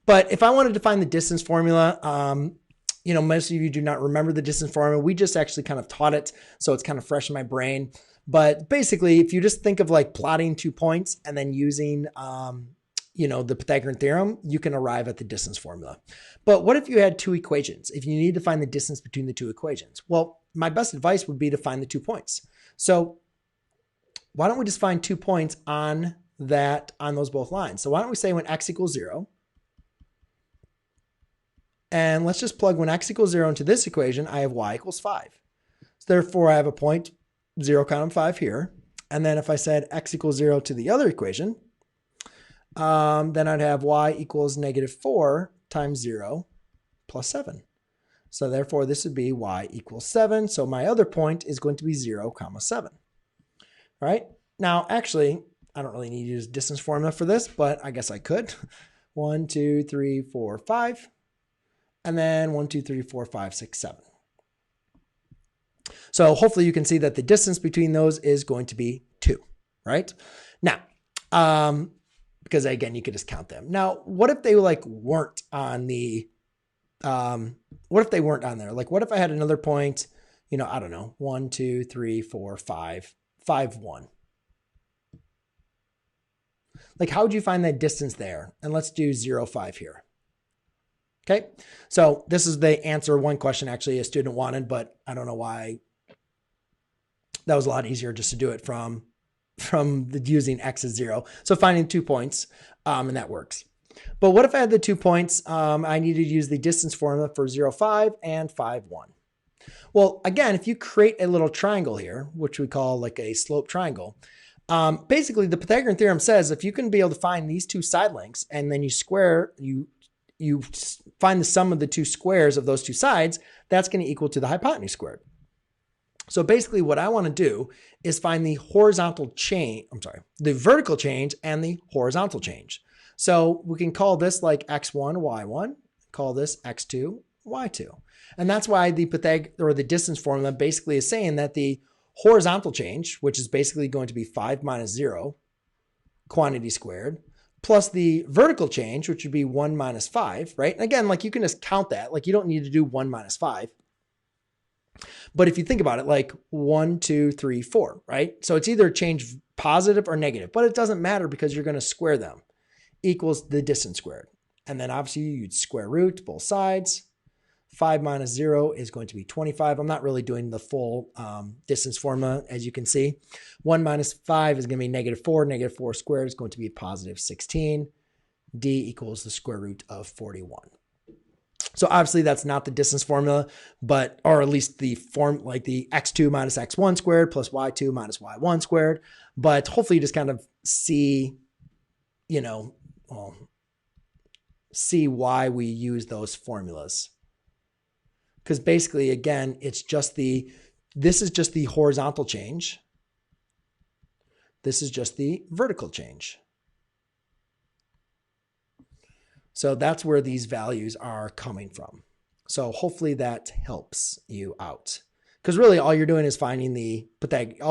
But if I wanted to find the distance formula, most of you do not remember the distance formula. We just actually kind of taught it, so it's kind of fresh in my brain. But basically, if you just think of like plotting 2 points and then using, the Pythagorean theorem, you can arrive at the distance formula. But what if you had 2 equations? If you need to find the distance between the 2 equations? Well, my best advice would be to find the 2 points. So why don't we just find 2 points on those both lines? So why don't we say when x equals 0, and let's just plug when x equals 0 into this equation, I have y equals 5. So therefore, I have a point 0, 5 here. And then if I said x equals 0 to the other equation, then I'd have y equals -4 times 0 plus 7. So therefore, this would be y equals 7. So my other point is going to be 0, 7. All right? Now, actually, I don't really need to use distance formula for this, but I guess I could. 1, 2, 3, 4, 5. And then 1, 2, 3, 4, 5, 6, 7. So hopefully you can see that the distance between those is going to be 2, right? Now, because again, you could just count them. Now, what if they weren't on the, what if they weren't on there? Like, what if I had another point, I don't know, 1, 2, 3, 4, 5, 5, 1. Like, how would you find that distance there? And let's do 0, 5 here. Okay, so this is the answer. One question actually a student wanted, but I don't know why. That was a lot easier just to do it from using x as 0. So finding 2 points, and that works. But what if I had the 2 points? I needed to use the distance formula for 0, 5 and 5, 1. Well, again, if you create a little triangle here, which we call like a slope triangle, basically the Pythagorean theorem says if you can be able to find these 2 side lengths and then you find the sum of the 2 squares of those 2 sides, that's going to equal to the hypotenuse squared. So basically what I want to do is find the the vertical change and the horizontal change. So we can call this like x1, y1, call this x2, y2. And that's why the the distance formula basically is saying that the horizontal change, which is basically going to be 5 minus 0 quantity squared, plus the vertical change, which would be 1 minus 5, right? And again, like you can just count that. Like you don't need to do 1 minus 5. But if you think about it, like 1, 2, 3, 4, right? So it's either change positive or negative, but it doesn't matter because you're going to square them, equals the distance squared. And then obviously you'd square root both sides. 5 minus 0 is going to be 25. I'm not really doing the full distance formula, as you can see. 1 minus 5 is going to be -4. -4 squared is going to be positive 16. D equals the square root of 41. So obviously that's not the distance formula, or at least the form, like the x2 minus x1 squared plus y2 minus y1 squared. But hopefully you just kind of see, see why we use those formulas. Because basically, again, this is just the horizontal change. This is just the vertical change. So that's where these values are coming from. So hopefully that helps you out. Because really all you're doing is using the Pythagorean